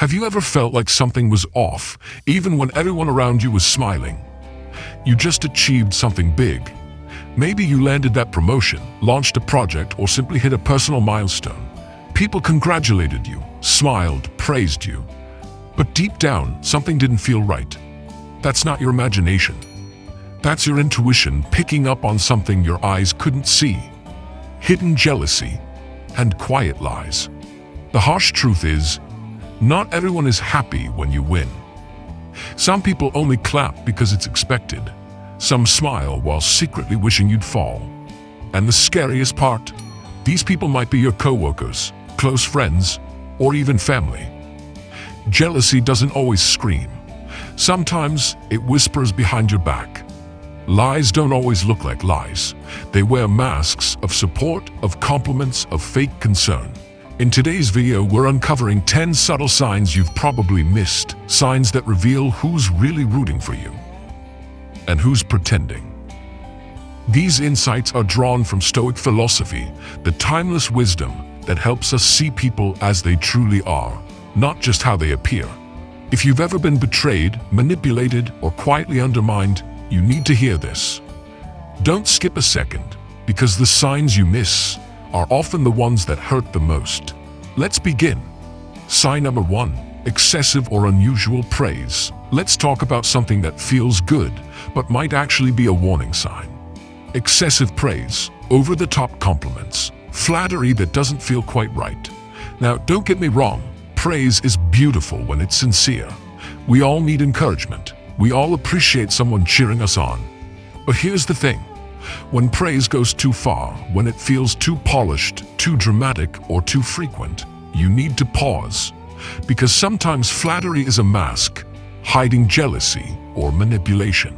Have you ever felt like something was off, even when everyone around you was smiling? You just achieved something big. Maybe you landed that promotion, launched a project, or simply hit a personal milestone. People congratulated you, smiled, praised you. But deep down, something didn't feel right. That's not your imagination. That's your intuition picking up on something your eyes couldn't see. Hidden jealousy and quiet lies. The harsh truth is, not everyone is happy when you win. Some people only clap because it's expected. Some smile while secretly wishing you'd fall. And the scariest part, these people might be your coworkers, close friends, or even family. Jealousy doesn't always scream. Sometimes it whispers behind your back. Lies don't always look like lies. They wear masks of support, of compliments, of fake concern. In today's video, we're uncovering 10 subtle signs you've probably missed, signs that reveal who's really rooting for you and who's pretending. These insights are drawn from Stoic philosophy, the timeless wisdom that helps us see people as they truly are, not just how they appear. If you've ever been betrayed, manipulated, or quietly undermined, you need to hear this. Don't skip a second, because the signs you miss are often the ones that hurt the most. Let's begin. Sign number 1, excessive or unusual praise. Let's talk about something that feels good, but might actually be a warning sign. Excessive praise, over-the-top compliments, flattery that doesn't feel quite right. Now, don't get me wrong, praise is beautiful when it's sincere. We all need encouragement. We all appreciate someone cheering us on. But here's the thing. When praise goes too far, when it feels too polished, too dramatic, or too frequent, you need to pause. Because sometimes flattery is a mask, hiding jealousy or manipulation.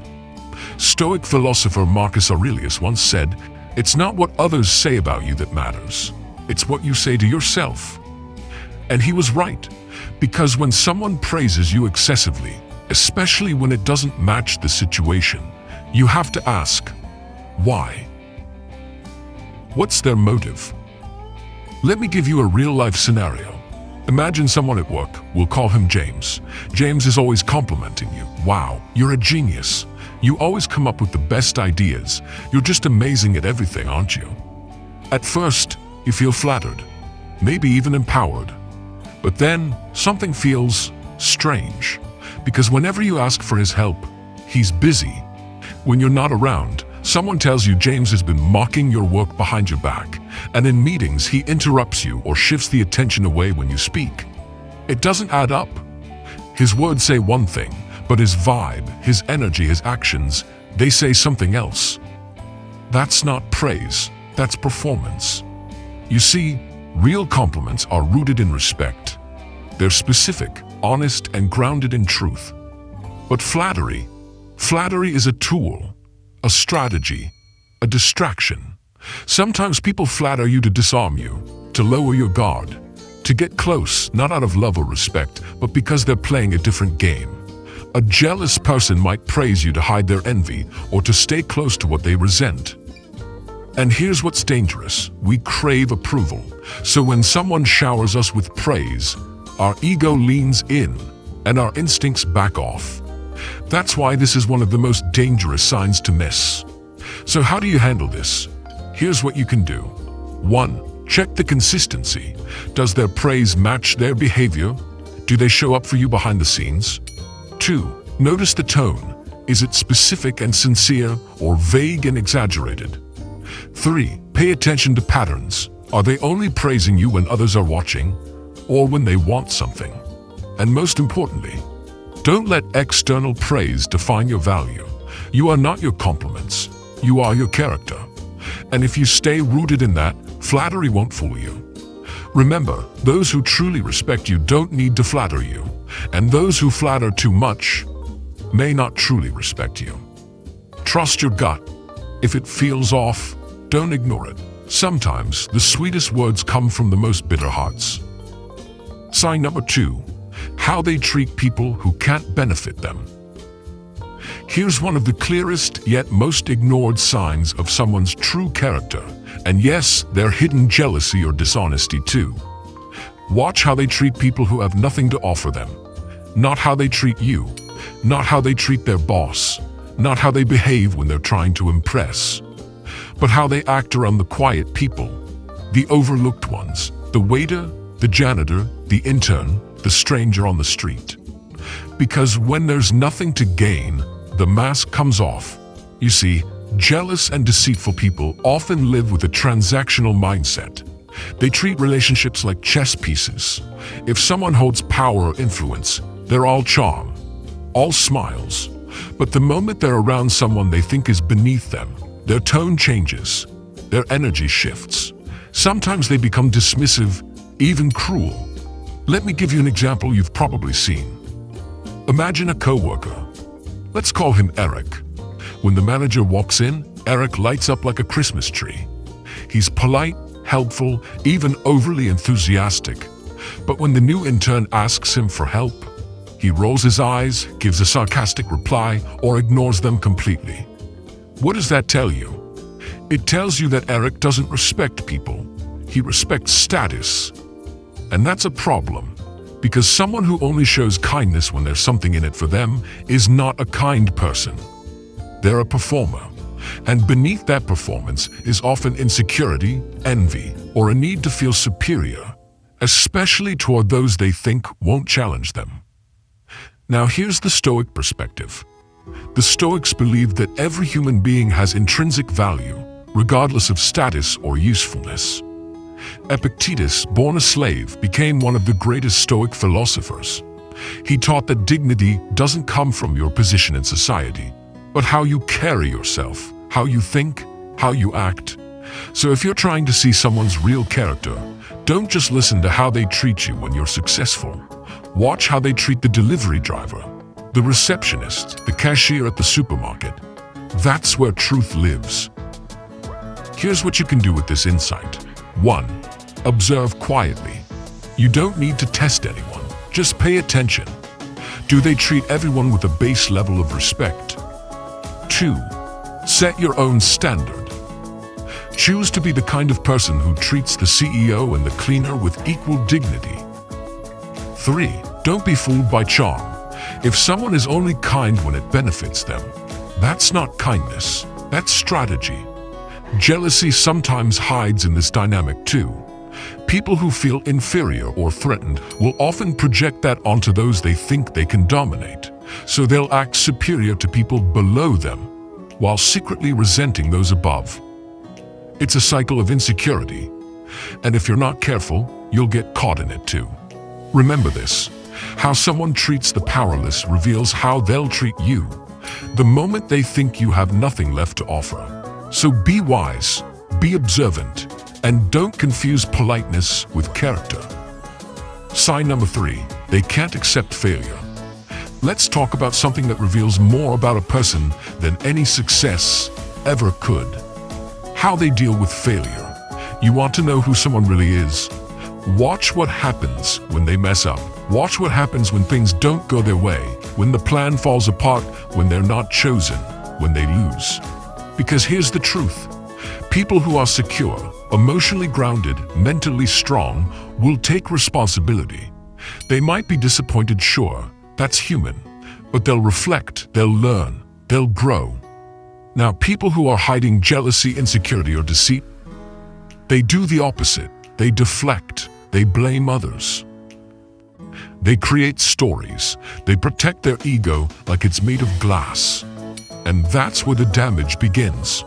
Stoic philosopher Marcus Aurelius once said, "It's not what others say about you that matters. It's what you say to yourself." And he was right, because when someone praises you excessively, especially when it doesn't match the situation, you have to ask, why? What's their motive? Let me give you a real-life scenario. Imagine someone at work. We'll call him James. James is always complimenting you. "Wow, you're a genius. You always come up with the best ideas. You're just amazing at everything, aren't you?" At first, you feel flattered, maybe even empowered. But then, something feels strange. Because whenever you ask for his help, he's busy. When you're not around, someone tells you James has been mocking your work behind your back, and in meetings he interrupts you or shifts the attention away when you speak. It doesn't add up. His words say one thing, but his vibe, his energy, his actions, they say something else. That's not praise, that's performance. You see, real compliments are rooted in respect. They're specific, honest, and grounded in truth. But flattery is a tool, a strategy, a distraction. Sometimes people flatter you to disarm you, to lower your guard, to get close, not out of love or respect, but because they're playing a different game. A jealous person might praise you to hide their envy or to stay close to what they resent. And here's what's dangerous. We crave approval. So when someone showers us with praise, our ego leans in and our instincts back off. That's why this is one of the most dangerous signs to miss. So how do you handle this? Here's what you can do. 1. Check the consistency. Does their praise match their behavior? Do they show up for you behind the scenes? 2. Notice the tone. Is it specific and sincere or vague and exaggerated? 3. Pay attention to patterns. Are they only praising you when others are watching, or when they want something? And most importantly, don't let external praise define your value. You are not your compliments. You are your character. And if you stay rooted in that, flattery won't fool you. Remember, those who truly respect you don't need to flatter you, and those who flatter too much may not truly respect you. Trust your gut. If it feels off, don't ignore it. Sometimes the sweetest words come from the most bitter hearts. Sign number 2, how they treat people who can't benefit them. Here's one of the clearest yet most ignored signs of someone's true character, and yes, their hidden jealousy or dishonesty too. Watch how they treat people who have nothing to offer them. Not how they treat you, not how they treat their boss, not how they behave when they're trying to impress, but how they act around the quiet people, the overlooked ones, the waiter, the janitor, the intern, the stranger on the street. Because when there's nothing to gain, the mask comes off. You see, jealous and deceitful people often live with a transactional mindset. They treat relationships like chess pieces. If someone holds power or influence, they're all charm, all smiles. But the moment they're around someone they think is beneath them, their tone changes, their energy shifts. Sometimes they become dismissive, even cruel. Let me give you an example you've probably seen. Imagine a coworker. Let's call him Eric. When the manager walks in, Eric lights up like a Christmas tree. He's polite, helpful, even overly enthusiastic. But when the new intern asks him for help, he rolls his eyes, gives a sarcastic reply, or ignores them completely. What does that tell you? It tells you that Eric doesn't respect people. He respects status. And that's a problem, because someone who only shows kindness when there's something in it for them is not a kind person. They're a performer. And beneath that performance is often insecurity, envy, or a need to feel superior, especially toward those they think won't challenge them. Now here's the Stoic perspective. The Stoics believe that every human being has intrinsic value, regardless of status or usefulness. Epictetus, born a slave, became one of the greatest Stoic philosophers. He taught that dignity doesn't come from your position in society, but how you carry yourself, how you think, how you act. So if you're trying to see someone's real character, don't just listen to how they treat you when you're successful. Watch how they treat the delivery driver, the receptionist, the cashier at the supermarket. That's where truth lives. Here's what you can do with this insight. 1. Observe quietly. You don't need to test anyone. Just pay attention. Do they treat everyone with a base level of respect? 2. Set your own standard. Choose to be the kind of person who treats the CEO and the cleaner with equal dignity. 3. Don't be fooled by charm. If someone is only kind when it benefits them, that's not kindness, that's strategy. Jealousy sometimes hides in this dynamic too. People who feel inferior or threatened will often project that onto those they think they can dominate. So they'll act superior to people below them, while secretly resenting those above. It's a cycle of insecurity, and if you're not careful, you'll get caught in it too. Remember this, how someone treats the powerless reveals how they'll treat you, the moment they think you have nothing left to offer. So be wise, be observant, and don't confuse politeness with character. Sign number 3, they can't accept failure. Let's talk about something that reveals more about a person than any success ever could. How they deal with failure. You want to know who someone really is? Watch what happens when they mess up. Watch what happens when things don't go their way, when the plan falls apart, when they're not chosen, when they lose. Because here's the truth. People who are secure, emotionally grounded, mentally strong, will take responsibility. They might be disappointed, sure, that's human, but they'll reflect, they'll learn, they'll grow. Now, people who are hiding jealousy, insecurity, or deceit, they do the opposite. They deflect, they blame others. They create stories, they protect their ego like it's made of glass. And that's where the damage begins.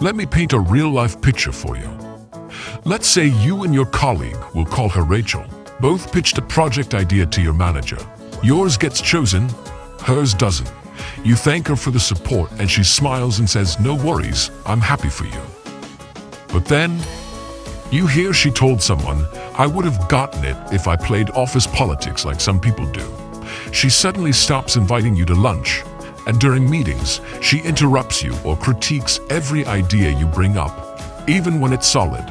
Let me paint a real-life picture for you. Let's say you and your colleague, we'll call her Rachel, both pitched a project idea to your manager. Yours gets chosen, hers doesn't. You thank her for the support and she smiles and says, "No worries, I'm happy for you." But then, you hear she told someone, "I would have gotten it if I played office politics like some people do." She suddenly stops inviting you to lunch, and during meetings, she interrupts you or critiques every idea you bring up, even when it's solid.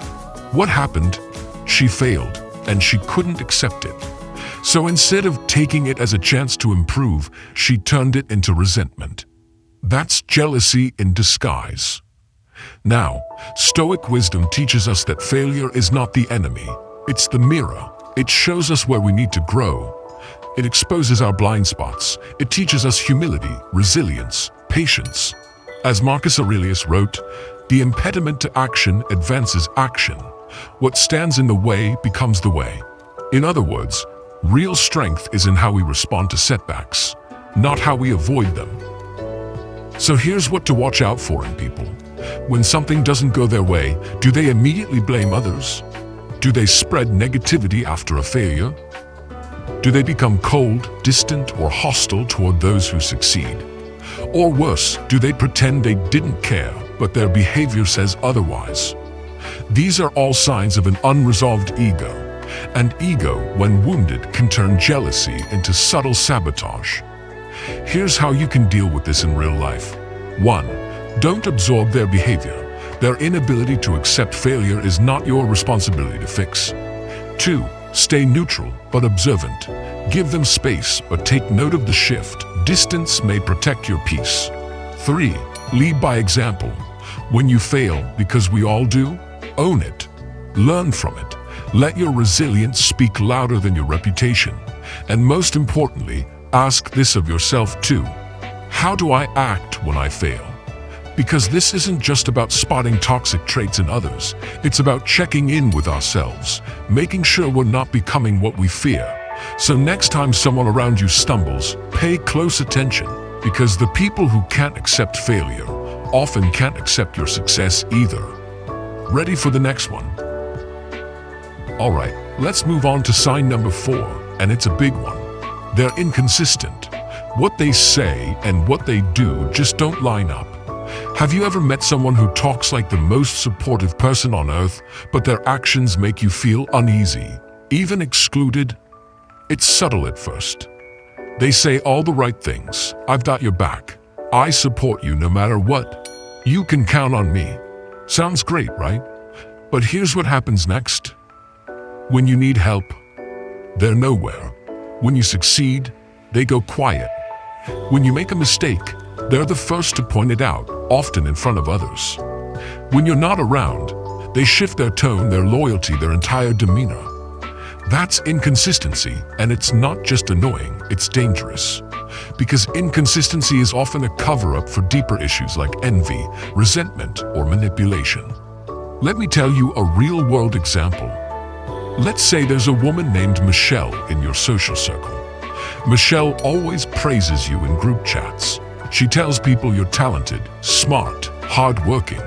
What happened? She failed, and she couldn't accept it. So instead of taking it as a chance to improve, she turned it into resentment. That's jealousy in disguise. Now, Stoic wisdom teaches us that failure is not the enemy, it's the mirror. It shows us where we need to grow. It exposes our blind spots. It teaches us humility, resilience, patience. As Marcus Aurelius wrote, the impediment to action advances action. What stands in the way becomes the way. In other words, real strength is in how we respond to setbacks, not how we avoid them. So here's what to watch out for in people. When something doesn't go their way, do they immediately blame others? Do they spread negativity after a failure? Do they become cold, distant, or hostile toward those who succeed? Or worse, do they pretend they didn't care, but their behavior says otherwise? These are all signs of an unresolved ego, and ego, when wounded, can turn jealousy into subtle sabotage. Here's how you can deal with this in real life. 1. Don't absorb their behavior. Their inability to accept failure is not your responsibility to fix. 2. Stay neutral but observant. Give them space, but take note of the shift. Distance may protect your peace. 3. Lead by example. When you fail, because we all do, own it. Learn from it. Let your resilience speak louder than your reputation. And most importantly, ask this of yourself too. How do I act when I fail? Because this isn't just about spotting toxic traits in others. It's about checking in with ourselves, making sure we're not becoming what we fear. So next time someone around you stumbles, pay close attention, because the people who can't accept failure often can't accept your success either. Ready for the next one? All right, let's move on to sign number 4, and it's a big one. They're inconsistent. What they say and what they do just don't line up. Have you ever met someone who talks like the most supportive person on earth, but their actions make you feel uneasy, even excluded? It's subtle at first. They say all the right things. I've got your back. I support you no matter what. You can count on me. Sounds great, right? But here's what happens next. When you need help, they're nowhere. When you succeed, they go quiet. When you make a mistake, they're the first to point it out, often in front of others. When you're not around, they shift their tone, their loyalty, their entire demeanor. That's inconsistency, and it's not just annoying, it's dangerous. Because inconsistency is often a cover-up for deeper issues like envy, resentment, or manipulation. Let me tell you a real-world example. Let's say there's a woman named Michelle in your social circle. Michelle always praises you in group chats. She tells people you're talented, smart, hardworking.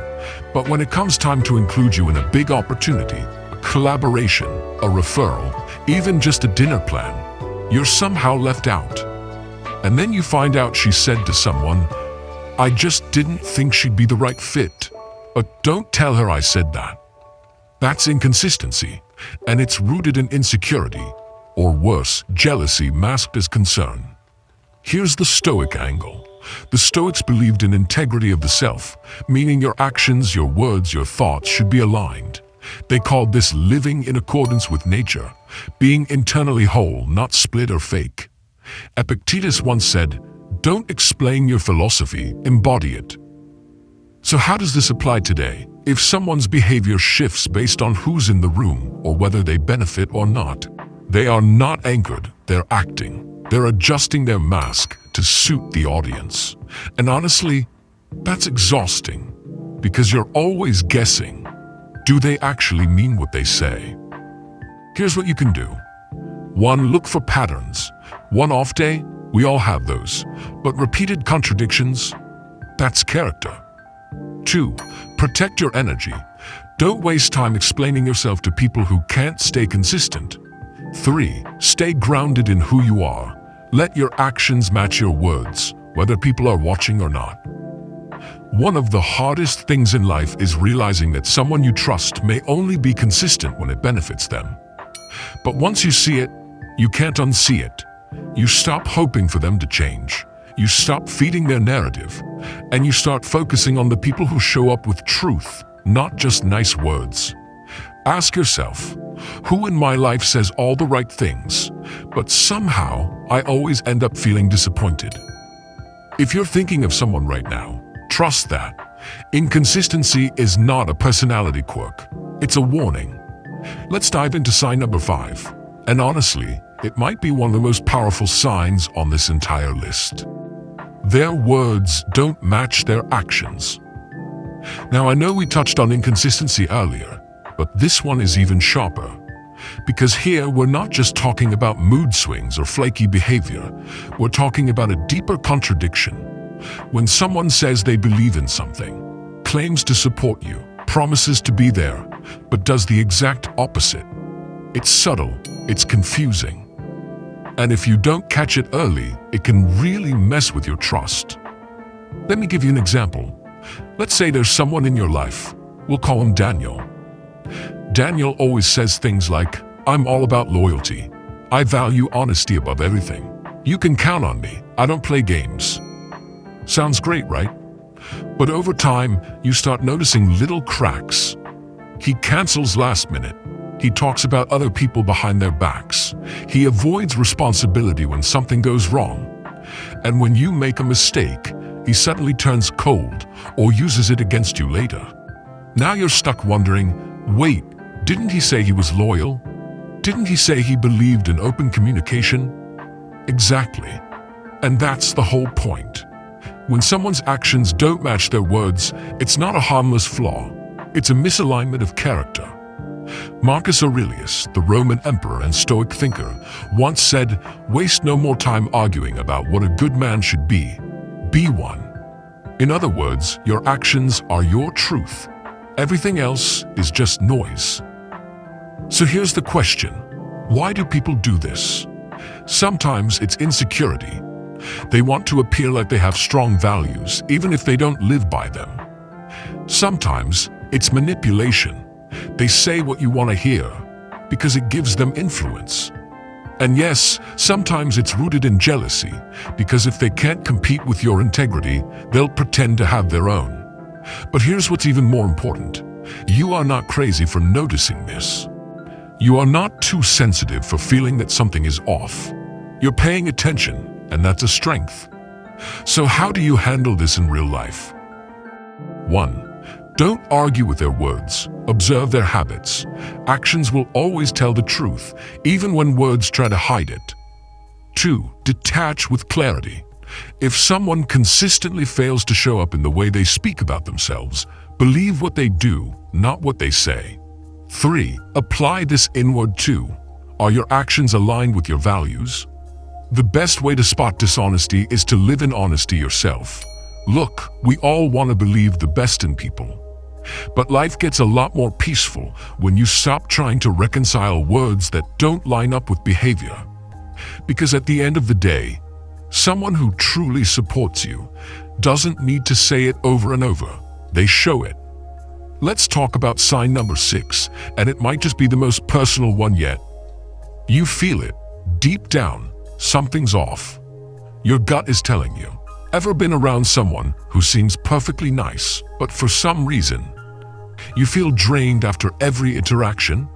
But when it comes time to include you in a big opportunity, a collaboration, a referral, even just a dinner plan, you're somehow left out. And then you find out she said to someone, "I just didn't think she'd be the right fit." But don't tell her I said that. That's inconsistency, and it's rooted in insecurity, or worse, jealousy masked as concern. Here's the Stoic angle. The Stoics believed in integrity of the self, meaning your actions, your words, your thoughts should be aligned. They called this living in accordance with nature, being internally whole, not split or fake. Epictetus once said, "Don't explain your philosophy, embody it." So how does this apply today? If someone's behavior shifts based on who's in the room or whether they benefit or not, they are not anchored, they're acting. They're adjusting their mask to suit the audience. And honestly, that's exhausting, because you're always guessing, do they actually mean what they say? Here's what you can do. 1. Look for patterns. One off day, we all have those. But repeated contradictions, that's character. 2. Protect your energy. Don't waste time explaining yourself to people who can't stay consistent. 3. Stay grounded in who you are. Let your actions match your words, whether people are watching or not. One of the hardest things in life is realizing that someone you trust may only be consistent when it benefits them. But once you see it, you can't unsee it. You stop hoping for them to change. You stop feeding their narrative, and you start focusing on the people who show up with truth, not just nice words. Ask yourself, who in my life says all the right things, but somehow I always end up feeling disappointed? If you're thinking of someone right now, trust that. Inconsistency is not a personality quirk. It's a warning. Let's dive into sign number 5. And honestly, it might be one of the most powerful signs on this entire list. Their words don't match their actions. Now, I know we touched on inconsistency earlier, but this one is even sharper. Because here we're not just talking about mood swings or flaky behavior, we're talking about a deeper contradiction. When someone says they believe in something, claims to support you, promises to be there, but does the exact opposite. It's subtle, it's confusing. And if you don't catch it early, it can really mess with your trust. Let me give you an example. Let's say there's someone in your life. We'll call him Daniel. Daniel always says things like, "I'm all about loyalty. I value honesty above everything. You can count on me. I don't play games." Sounds great, right? But over time, you start noticing little cracks. He cancels last minute. He talks about other people behind their backs. He avoids responsibility when something goes wrong. And when you make a mistake, he suddenly turns cold or uses it against you later. Now you're stuck wondering, wait, didn't he say he was loyal? Didn't he say he believed in open communication? Exactly. And that's the whole point. When someone's actions don't match their words, it's not a harmless flaw. It's a misalignment of character. Marcus Aurelius, the Roman emperor and Stoic thinker, once said, "Waste no more time arguing about what a good man should be. Be one." In other words, your actions are your truth. Everything else is just noise. So here's the question. Why do people do this? Sometimes it's insecurity. They want to appear like they have strong values, even if they don't live by them. Sometimes it's manipulation. They say what you want to hear because it gives them influence. And yes, sometimes it's rooted in jealousy, because if they can't compete with your integrity, they'll pretend to have their own. But here's what's even more important. You are not crazy for noticing this. You are not too sensitive for feeling that something is off. You're paying attention, and that's a strength. So how do you handle this in real life? 1. Don't argue with their words. Observe their habits. Actions will always tell the truth, even when words try to hide it. 2. Detach with clarity. If someone consistently fails to show up in the way they speak about themselves, believe what they do, not what they say. 3. Apply this inward too. Are your actions aligned with your values? The best way to spot dishonesty is to live in honesty yourself. Look, we all want to believe the best in people. But life gets a lot more peaceful when you stop trying to reconcile words that don't line up with behavior. Because at the end of the day, someone who truly supports you doesn't need to say it over and over. They show it. Let's talk about sign number 6, and it might just be the most personal one yet. You feel it. Deep down, something's off. Your gut is telling you. Ever been around someone who seems perfectly nice, but for some reason, you feel drained after every interaction?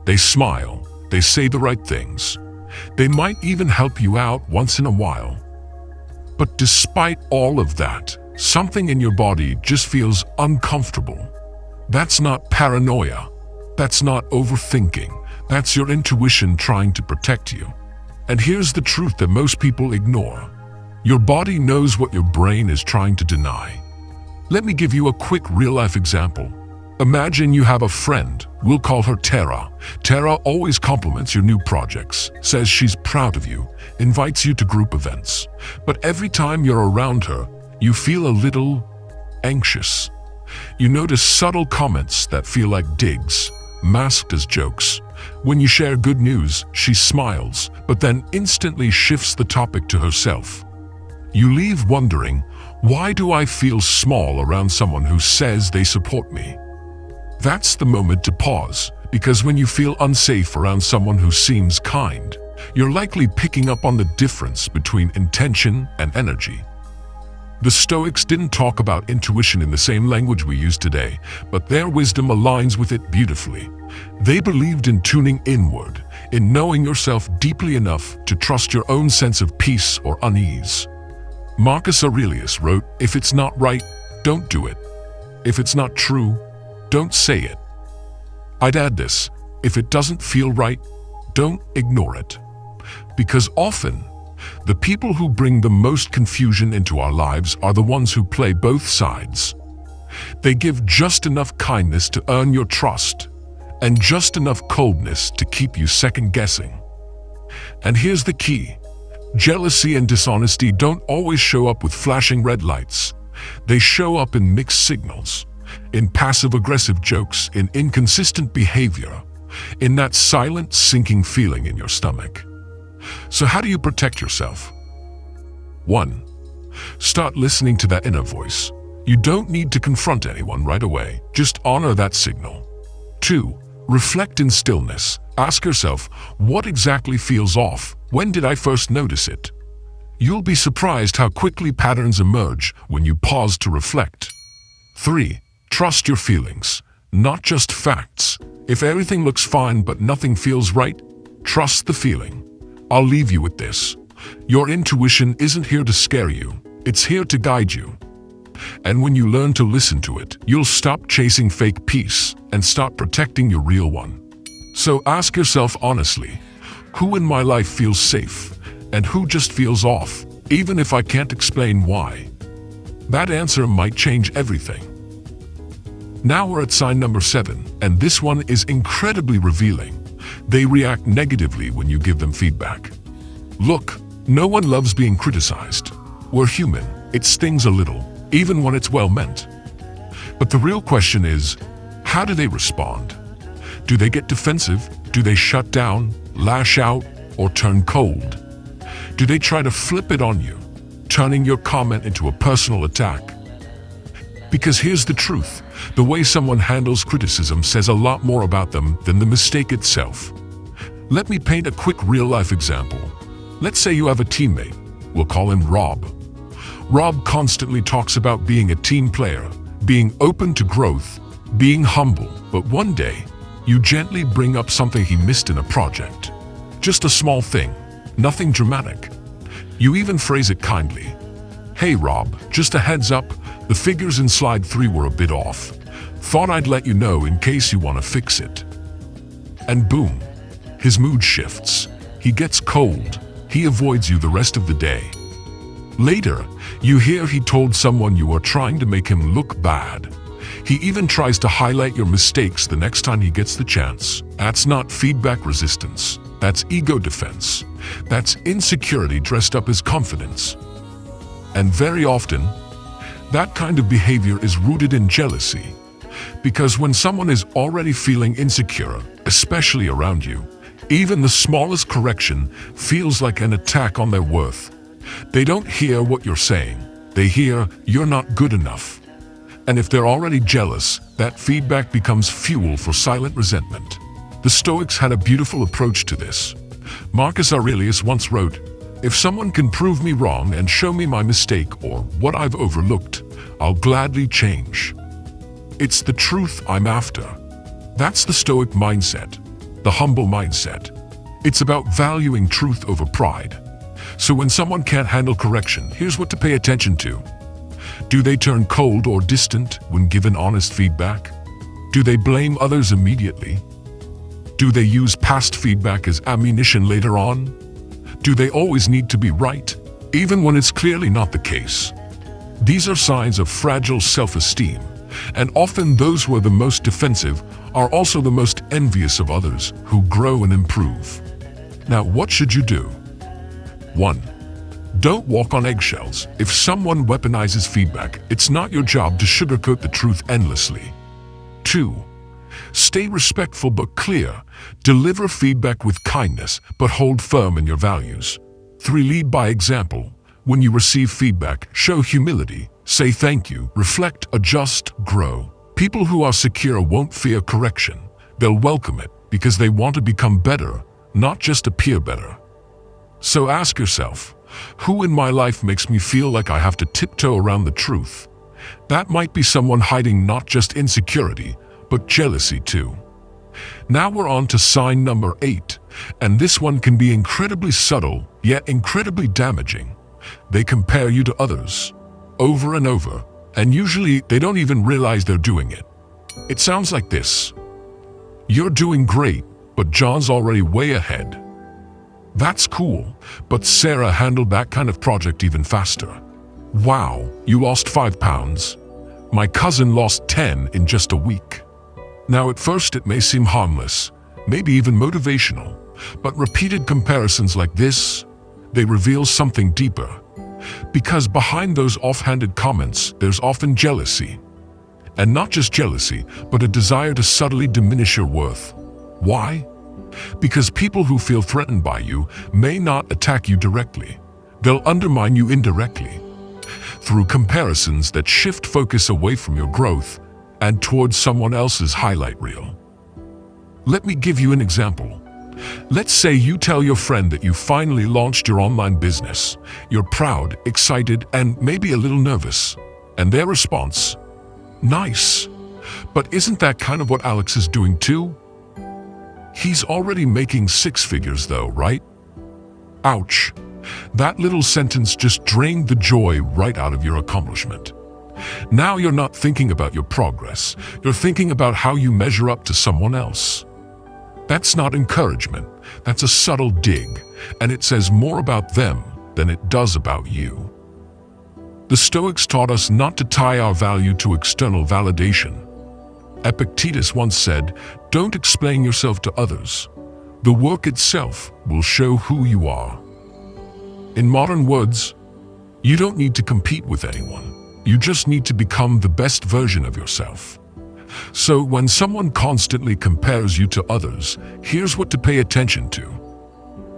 They smile, they say the right things. They might even help you out once in a while. But despite all of that, something in your body just feels uncomfortable. That's not paranoia. That's not overthinking. That's your intuition trying to protect you. And here's the truth that most people ignore. Your body knows what your brain is trying to deny. Let me give you a quick real-life example. Imagine you have a friend. We'll call her Tara. Tara always compliments your new projects, says she's proud of you, invites you to group events. But every time you're around her, you feel a little anxious. You notice subtle comments that feel like digs, masked as jokes. When you share good news, she smiles, but then instantly shifts the topic to herself. You leave wondering, why do I feel small around someone who says they support me? That's the moment to pause, because when you feel unsafe around someone who seems kind, you're likely picking up on the difference between intention and energy. The Stoics didn't talk about intuition in the same language we use today, but their wisdom aligns with it beautifully. They believed in tuning inward, in knowing yourself deeply enough to trust your own sense of peace or unease. Marcus Aurelius wrote, "If it's not right, don't do it. If it's not true, don't say it." I'd add this, if it doesn't feel right, Don't ignore it. Because often, the people who bring the most confusion into our lives are the ones who play both sides. They give just enough kindness to earn your trust, and just enough coldness to keep you second-guessing. And here's the key. Jealousy and dishonesty don't always show up with flashing red lights. They show up in mixed signals, in passive-aggressive jokes, in inconsistent behavior, in that silent, sinking feeling in your stomach. So how do you protect yourself? 1. Start listening to that inner voice. You don't need to confront anyone right away. Just honor that signal. 2. Reflect in stillness. Ask yourself, what exactly feels off? When did I first notice it? You'll be surprised how quickly patterns emerge when you pause to reflect. 3. Trust your feelings, not just facts. If everything looks fine but nothing feels right, trust the feeling. I'll leave you with this. Your intuition isn't here to scare you. It's here to guide you. And when you learn to listen to it, you'll stop chasing fake peace and start protecting your real one. So ask yourself honestly, who in my life feels safe and who just feels off, even if I can't explain why? That answer might change everything. Now we're at sign number 7, and this one is incredibly revealing. They react negatively when you give them feedback. Look, no one loves being criticized. We're human. It stings a little, even when it's well meant. But the real question is, how do they respond? Do they get defensive? Do they shut down, lash out, or turn cold? Do they try to flip it on you, turning your comment into a personal attack? Because here's the truth. The way someone handles criticism says a lot more about them than the mistake itself. Let me paint a quick real-life example. Let's say you have a teammate. We'll call him Rob. Rob constantly talks about being a team player, being open to growth, being humble. But one day, you gently bring up something he missed in a project. Just a small thing, nothing dramatic. You even phrase it kindly. Hey Rob, just a heads up, the figures in slide 3 were a bit off. Thought I'd let you know in case you want to fix it. And boom, his mood shifts. He gets cold. He avoids you the rest of the day. Later, you hear he told someone you are trying to make him look bad. He even tries to highlight your mistakes the next time he gets the chance. That's not feedback resistance. That's ego defense. That's insecurity dressed up as confidence. And very often, that kind of behavior is rooted in jealousy. Because when someone is already feeling insecure, especially around you, even the smallest correction feels like an attack on their worth. They don't hear what you're saying. They hear, you're not good enough. And if they're already jealous, that feedback becomes fuel for silent resentment. The Stoics had a beautiful approach to this. Marcus Aurelius once wrote, "If someone can prove me wrong and show me my mistake or what I've overlooked, I'll gladly change." It's the truth I'm after. That's the Stoic mindset, the humble mindset. It's about valuing truth over pride. So when someone can't handle correction, here's what to pay attention to. Do they turn cold or distant when given honest feedback? Do they blame others immediately? Do they use past feedback as ammunition later on? Do they always need to be right, even when it's clearly not the case? These are signs of fragile self-esteem, and often those who are the most defensive are also the most envious of others who grow and improve. Now, what should you do? 1. Don't walk on eggshells. If someone weaponizes feedback, it's not your job to sugarcoat the truth endlessly. 2. Stay respectful but clear. Deliver feedback with kindness, but hold firm in your values. 3. Lead by example. When you receive feedback, show humility. Say thank you, reflect, adjust, grow. People who are secure won't fear correction. They'll welcome it because they want to become better, not just appear better. So ask yourself, who in my life makes me feel like I have to tiptoe around the truth? That might be someone hiding not just insecurity, but jealousy too. Now we're on to sign number 8, and this one can be incredibly subtle, yet incredibly damaging. They compare you to others, over and over, and usually they don't even realize they're doing it. It sounds like this. You're doing great. but John's already way ahead. That's cool, but Sarah handled that kind of project even faster. Wow, you lost 5 pounds. My cousin lost 10 in just a week. Now at first it may seem harmless, maybe even motivational, but repeated comparisons like this, they reveal something deeper. Because behind those offhanded comments, there's often jealousy. And not just jealousy, but a desire to subtly diminish your worth. Why? Because people who feel threatened by you may not attack you directly. They'll undermine you indirectly, through comparisons that shift focus away from your growth and towards someone else's highlight reel. Let me give you an example. Let's say you tell your friend that you finally launched your online business. You're proud, excited, and maybe a little nervous. And their response, "Nice. But isn't that kind of what Alex is doing too? He's already making 6 figures though, right?" Ouch. That little sentence just drained the joy right out of your accomplishment. Now you're not thinking about your progress. You're thinking about how you measure up to someone else. That's not encouragement. That's a subtle dig, and it says more about them than it does about you. The Stoics taught us not to tie our value to external validation. Epictetus once said, "Don't explain yourself to others. The work itself will show who you are." In modern words, you don't need to compete with anyone. You just need to become the best version of yourself. So when someone constantly compares you to others, here's what to pay attention to.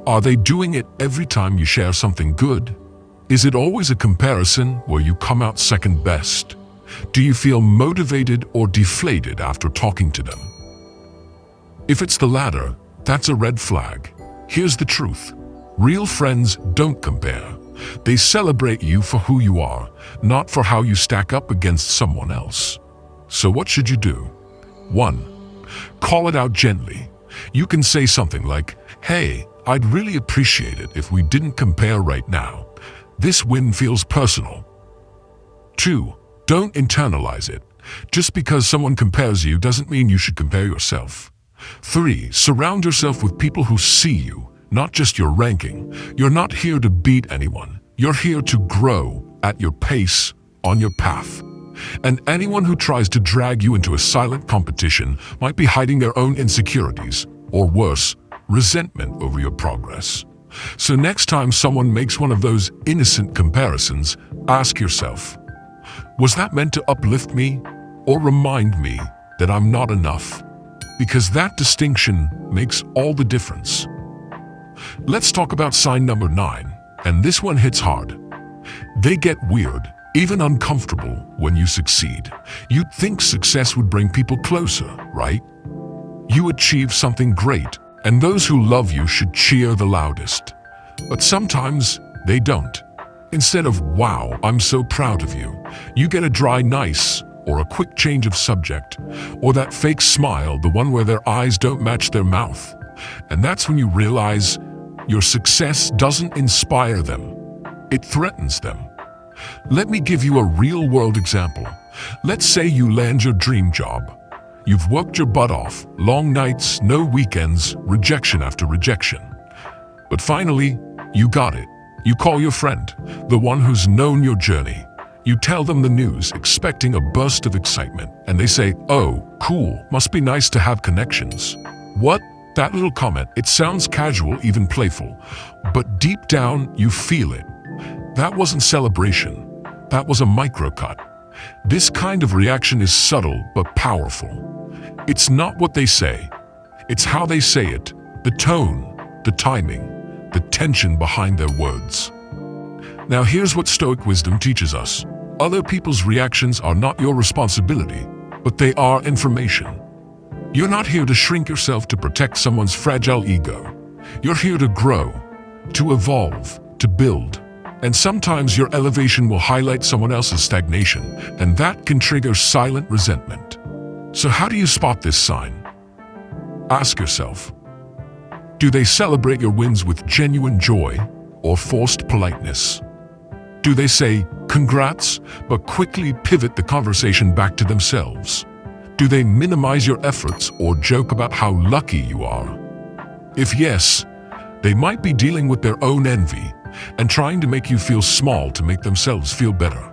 Are they doing it every time you share something good? Is it always a comparison where you come out second best? Do you feel motivated or deflated after talking to them? If it's the latter, that's a red flag. Here's the truth. Real friends don't compare. They celebrate you for who you are, not for how you stack up against someone else. So what should you do? 1. Call it out gently. You can say something like, "Hey, I'd really appreciate it if we didn't compare right now. This win feels personal." 2. Don't internalize it. Just because someone compares you doesn't mean you should compare yourself. 3. Surround yourself with people who see you, not just your ranking. You're not here to beat anyone. You're here to grow at your pace, on your path. And anyone who tries to drag you into a silent competition might be hiding their own insecurities, or worse, resentment over your progress. So next time someone makes one of those innocent comparisons, ask yourself, was that meant to uplift me or remind me that I'm not enough? Because that distinction makes all the difference. Let's talk about sign number 9, and this one hits hard. They get weird, even uncomfortable when you succeed. You'd think success would bring people closer, right? You achieve something great, and those who love you should cheer the loudest. But sometimes they don't. Instead of, "Wow, I'm so proud of you," you get a dry "nice," or a quick change of subject, or that fake smile, the one where their eyes don't match their mouth. And that's when you realize your success doesn't inspire them. It threatens them. Let me give you a real-world example. Let's say you land your dream job. You've worked your butt off, long nights, no weekends, rejection after rejection. But finally, you got it. You call your friend, the one who's known your journey. You tell them the news, expecting a burst of excitement, and they say, "Oh, cool, must be nice to have connections." What? That little comment, it sounds casual, even playful, but deep down, you feel it. That wasn't celebration. That was a microcut. This kind of reaction is subtle but powerful. It's not what they say. It's how they say it, the tone, the timing, the tension behind their words. Now here's what Stoic wisdom teaches us. Other people's reactions are not your responsibility, but they are information. You're not here to shrink yourself to protect someone's fragile ego. You're here to grow, to evolve, to build. And sometimes your elevation will highlight someone else's stagnation, and that can trigger silent resentment. So how do you spot this sign? Ask yourself, do they celebrate your wins with genuine joy or forced politeness? Do they say, "Congrats," but quickly pivot the conversation back to themselves? Do they minimize your efforts or joke about how lucky you are? If yes, they might be dealing with their own envy and trying to make you feel small to make themselves feel better.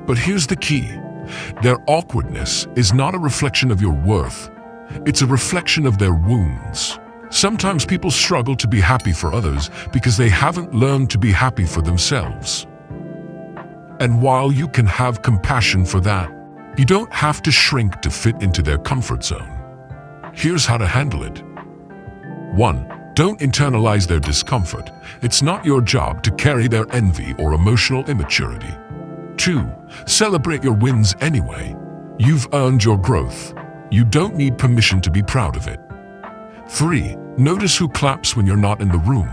But here's the key. Their awkwardness is not a reflection of your worth. It's a reflection of their wounds. Sometimes people struggle to be happy for others because they haven't learned to be happy for themselves. And while you can have compassion for that, you don't have to shrink to fit into their comfort zone. Here's how to handle it. 1. Don't internalize their discomfort. It's not your job to carry their envy or emotional immaturity. 2. Celebrate your wins anyway. You've earned your growth. You don't need permission to be proud of it. 3. Notice who claps when you're not in the room.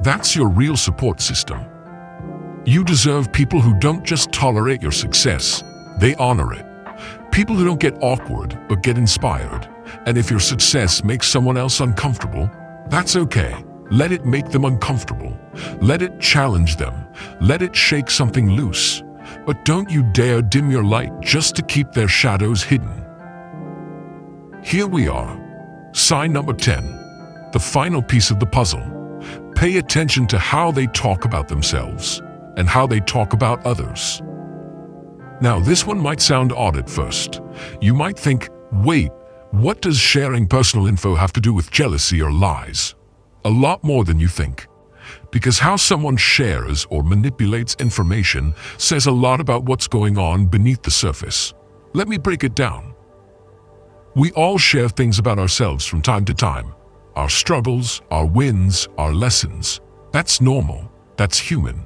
That's your real support system. You deserve people who don't just tolerate your success, they honor it. People who don't get awkward, but get inspired. And if your success makes someone else uncomfortable, that's okay. Let it make them uncomfortable. Let it challenge them. Let it shake something loose. But don't you dare dim your light just to keep their shadows hidden. Here we are. Sign number 10. The final piece of the puzzle. Pay attention to how they talk about themselves and how they talk about others. Now, this one might sound odd at first. You might think, wait, what does sharing personal info have to do with jealousy or lies? A lot more than you think. Because how someone shares or manipulates information says a lot about what's going on beneath the surface. Let me break it down. We all share things about ourselves from time to time. Our struggles, our wins, our lessons. That's normal. That's human.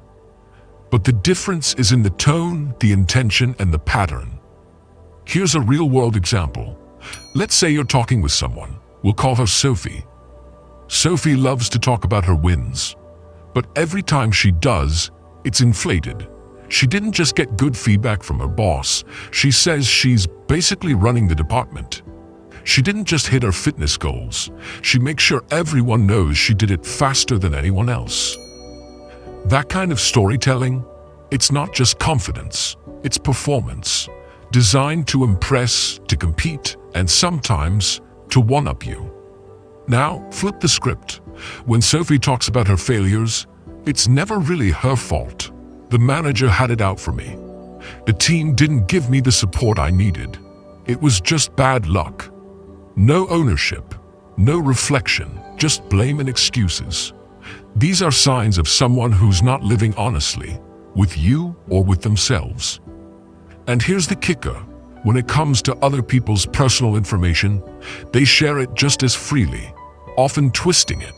But the difference is in the tone, the intention, and the pattern. Here's a real-world example. Let's say you're talking with someone. We'll call her Sophie. Sophie loves to talk about her wins. But every time she does, it's inflated. She didn't just get good feedback from her boss. She says she's basically running the department. She didn't just hit her fitness goals. She makes sure everyone knows she did it faster than anyone else. That kind of storytelling, it's not just confidence, it's performance. Designed to impress, to compete, and sometimes to one-up you. Now, flip the script. When Sophie talks about her failures, it's never really her fault. The manager had it out for me. The team didn't give me the support I needed. It was just bad luck. No ownership, no reflection, just blame and excuses. These are signs of someone who's not living honestly, with you or with themselves. And here's the kicker. When it comes to other people's personal information, they share it just as freely, often twisting it.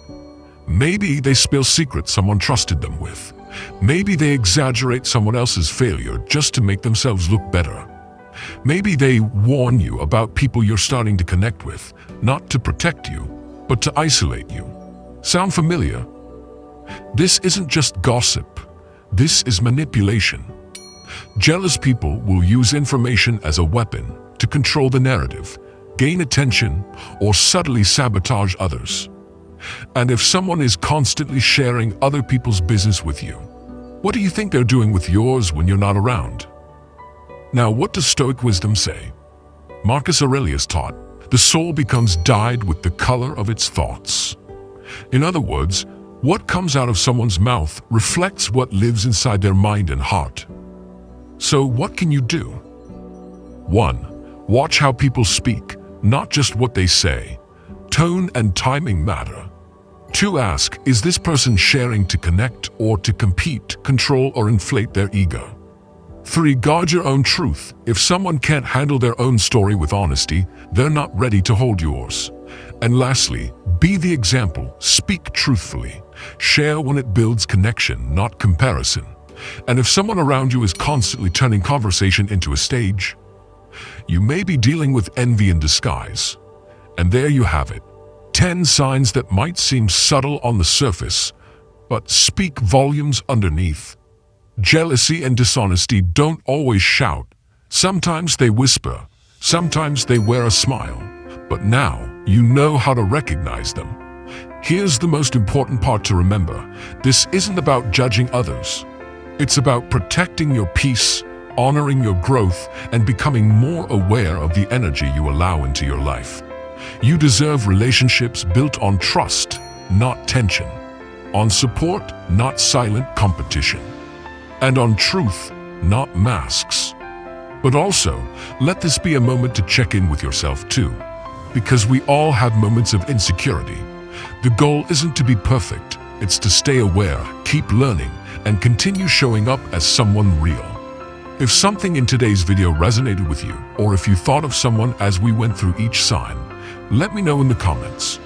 Maybe they spill secrets someone trusted them with. Maybe they exaggerate someone else's failure just to make themselves look better. Maybe they warn you about people you're starting to connect with, not to protect you, but to isolate you. Sound familiar? This isn't just gossip. This is manipulation. Jealous people will use information as a weapon to control the narrative, gain attention, or subtly sabotage others. And if someone is constantly sharing other people's business with you, what do you think they're doing with yours when you're not around? Now, what does Stoic wisdom say? Marcus Aurelius taught, the soul becomes dyed with the color of its thoughts. In other words, what comes out of someone's mouth reflects what lives inside their mind and heart. So what can you do? 1. Watch how people speak, not just what they say. Tone and timing matter. 2. Ask, is this person sharing to connect or to compete, control, or inflate their ego? 3. Guard your own truth. If someone can't handle their own story with honesty, they're not ready to hold yours. And lastly, be the example. Speak truthfully. Share when it builds connection, not comparison. And if someone around you is constantly turning conversation into a stage, you may be dealing with envy in disguise. And there you have it. 10 signs that might seem subtle on the surface, but speak volumes underneath. Jealousy and dishonesty don't always shout. Sometimes they whisper. Sometimes they wear a smile. But now you know how to recognize them. Here's the most important part to remember. This isn't about judging others. It's about protecting your peace, honoring your growth, and becoming more aware of the energy you allow into your life. You deserve relationships built on trust, not tension, on support, not silent competition, and on truth, not masks. But also, let this be a moment to check in with yourself too, because we all have moments of insecurity. The goal isn't to be perfect, it's to stay aware, keep learning, and continue showing up as someone real. If something in today's video resonated with you, or if you thought of someone as we went through each sign, let me know in the comments.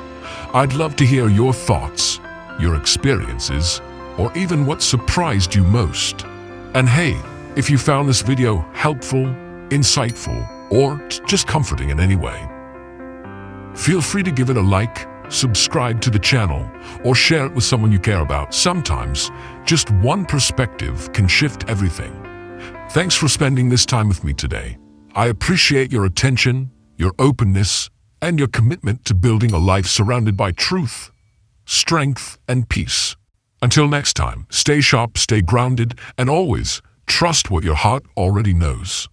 I'd love to hear your thoughts, your experiences, or even what surprised you most. And hey, if you found this video helpful, insightful, or just comforting in any way, feel free to give it a like, subscribe to the channel, or share it with someone you care about. Sometimes, just one perspective can shift everything. Thanks for spending this time with me today. I appreciate your attention, your openness, and your commitment to building a life surrounded by truth, strength, and peace. Until next time, stay sharp, stay grounded, and always trust what your heart already knows.